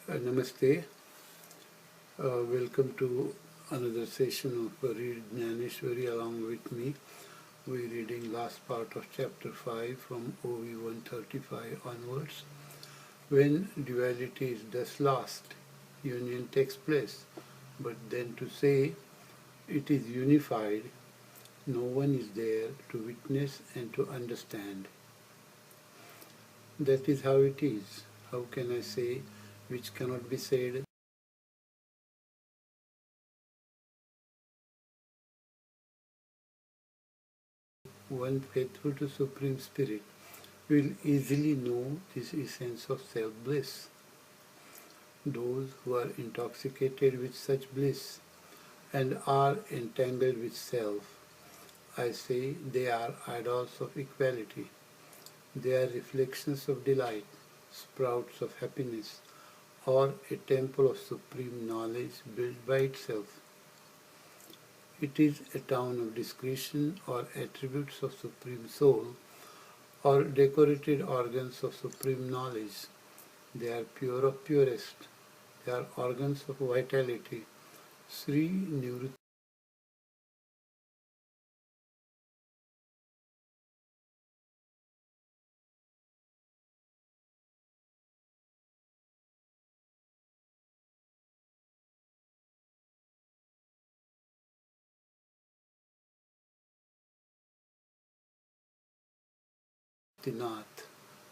Namaste. Welcome to another session of Read Dnyaneshwari along with me. We're reading last part of Chapter 5 from OV 135 onwards. When duality is thus lost, union takes place. But then to say it is unified, no one is there to witness and to understand. That is how it is. How can I say which cannot be said? One faithful to Supreme Spirit will easily know this essence of self-bliss. Those who are intoxicated with such bliss and are entangled with self, I say they are idols of equality. They are reflections of delight, sprouts of happiness, or a temple of supreme knowledge built by itself. It is a town of discretion or attributes of Supreme Soul or decorated organs of Supreme Knowledge. They are pure of purest. They are organs of vitality. Shri Nivrutinath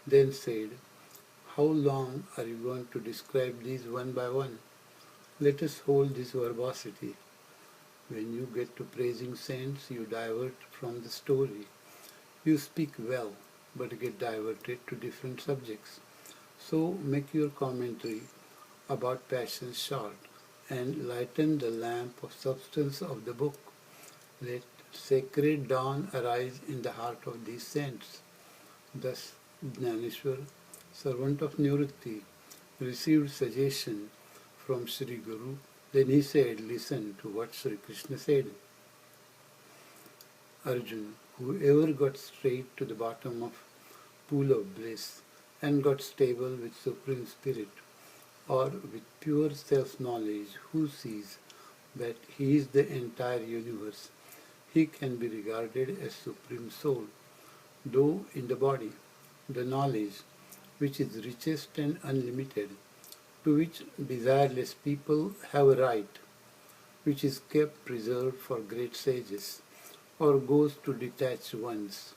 then said, "How long are you going to describe these one by one? Let us hold this verbosity. When you get to praising saints, you divert from the story. You speak well, but get diverted to different subjects. So make your commentary about passion short, and lighten the lamp of substance of the book. Let sacred dawn arise in the heart of these saints." Thus, Dnyaneshwar, servant of Nivrutti, received suggestion from Sri Guru. Then he said, "Listen to what Shri Krishna said. Arjun, whoever got straight to the bottom of pool of bliss and got stable with Supreme Spirit or with pure self-knowledge, who sees that he is the entire universe, he can be regarded as Supreme Soul, though in the body, the knowledge, which is richest and unlimited, to which desireless people have a right, which is kept preserved for great sages, or goes to detached ones,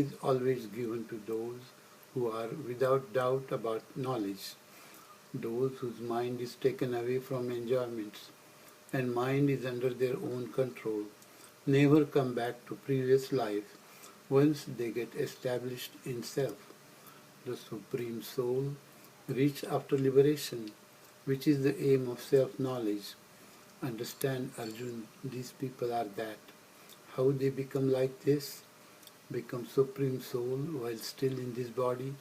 is always given to those who are without doubt about knowledge, those whose mind is taken away from enjoyments, and mind is under their own control, never come back to previous life once they get established in self. The Supreme Soul, reach after liberation, which is the aim of self-knowledge. Understand, Arjun, these people are that. How they become like this? Become Supreme Soul while still in this body?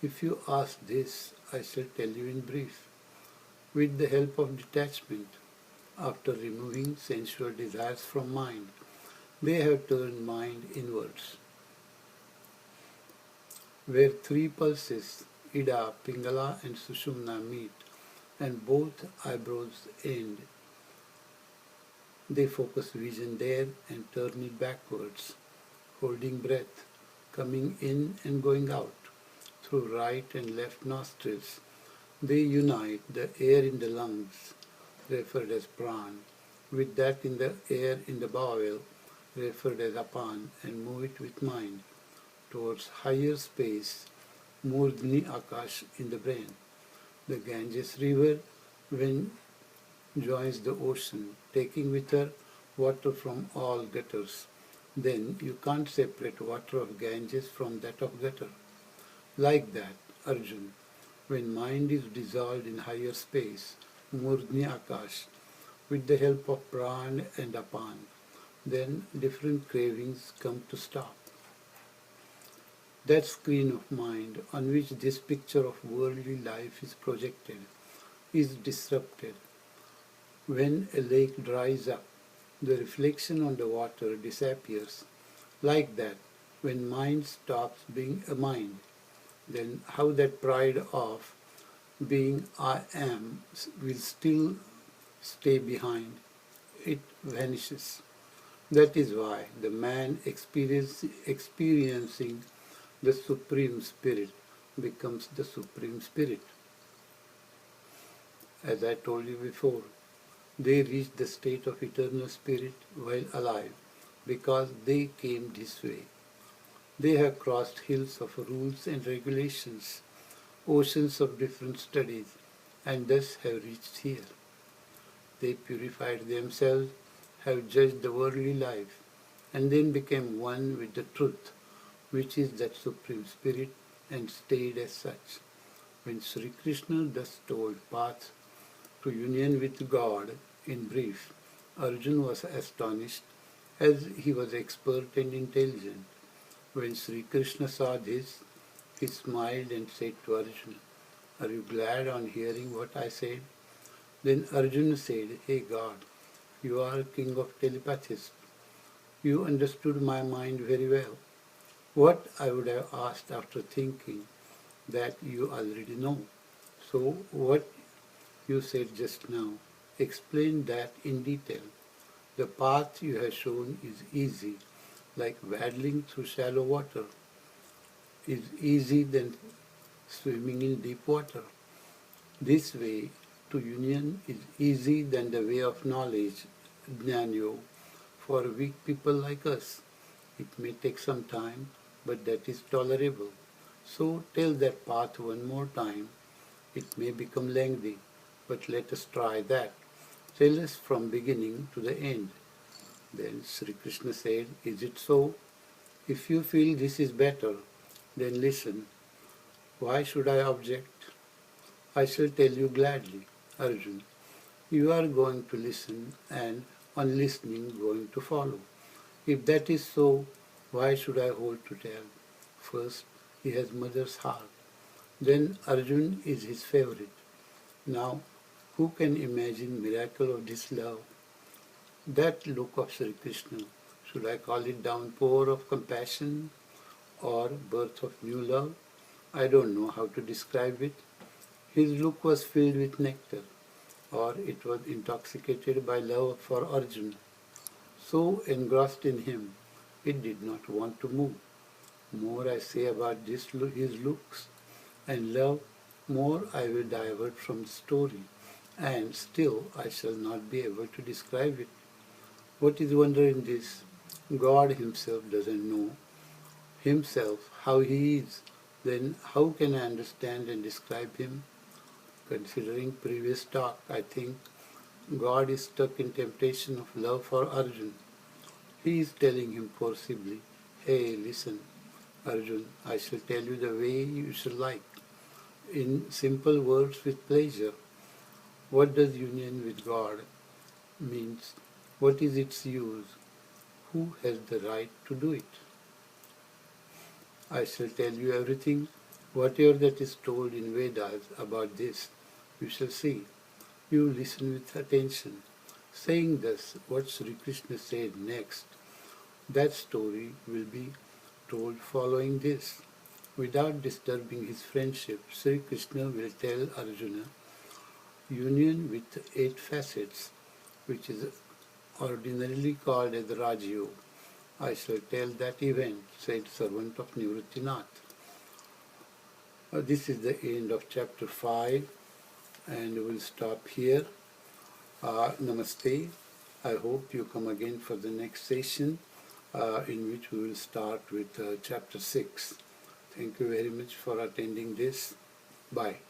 If you ask this, I shall tell you in brief. With the help of detachment, after removing sensual desires from mind, they have turned mind inwards. Where three pulses, Ida, Pingala and Sushumna meet, and both eyebrows end, they focus vision there and turn it backwards, holding breath, coming in and going out, through right and left nostrils. They unite the air in the lungs, referred as pran, with that in the air in the bowel, referred as apan, and move it with mind towards higher space, Murdhni Akash in the brain. The Ganges River, when joins the ocean, taking with her water from all gutters, then you can't separate water of Ganges from that of gutter. Like that, Arjun, when mind is dissolved in higher space, Murdhni Akash, with the help of Pran and Apan, then different cravings come to stop. That screen of mind on which this picture of worldly life is projected is disrupted. When a lake dries up, the reflection on the water disappears. Like that, when mind stops being a mind, then how that pride of being I am will still stay behind. It vanishes. That is why the man experiencing the Supreme Spirit becomes the Supreme Spirit. As I told you before, they reach the state of eternal spirit while alive because they came this way. They have crossed hills of rules and regulations, oceans of different studies, and thus have reached here. They purified themselves, have judged the worldly life, and then became one with the truth, which is that Supreme Spirit, and stayed as such. When Shri Krishna thus told paths to union with God in brief, Arjuna was astonished, as he was expert and intelligent. When Sri Krishna saw this, he smiled and said to Arjuna, "Are you glad on hearing what I said?" Then Arjuna said, "Hey God, you are king of telepathists. You understood my mind very well. What I would have asked after thinking that you already know. So what you said just now, explain that in detail. The path you have shown is easy, like waddling through shallow water, is easy than swimming in deep water. This way to union is easy than the way of knowledge, Dnyaneshwari, for weak people like us. It may take some time, but that is tolerable. So tell that path one more time. It may become lengthy, but let us try that. Tell us from beginning to the end." Then Sri Krishna said, "Is it so? If you feel this is better, then listen. Why should I object? I shall tell you gladly, Arjun. You are going to listen and on listening going to follow. If that is so, why should I hold to tell? First, he has mother's heart. Then Arjun is his favorite. Now, who can imagine miracle of this love? That look of Sri Krishna, should I call it downpour of compassion or birth of new love? I don't know how to describe it. His look was filled with nectar, or it was intoxicated by love for Arjuna. So engrossed in him, it did not want to move. More I say about his looks and love, more I will divert from the story, and still I shall not be able to describe it. What is wonder in this? God himself doesn't know himself how he is. Then how can I understand and describe him? Considering previous talk, I think God is stuck in temptation of love for Arjun. He is telling him forcibly, "Hey, listen, Arjun, I shall tell you the way you shall like, in simple words with pleasure. What does union with God means? What is its use? Who has the right to do it? I shall tell you everything, whatever that is told in Vedas about this, you shall see. You listen with attention." Saying thus what Sri Krishna said next, that story will be told following this. Without disturbing his friendship, Sri Krishna will tell Arjuna union with 8 facets, which is ordinarily called as Raj Yoga. I shall tell that event, said servant of Nivrittinath. This is the end of chapter 5, and we'll stop here. Namaste. I hope you come again for the next session, in which we will start with chapter 6. Thank you very much for attending this. Bye.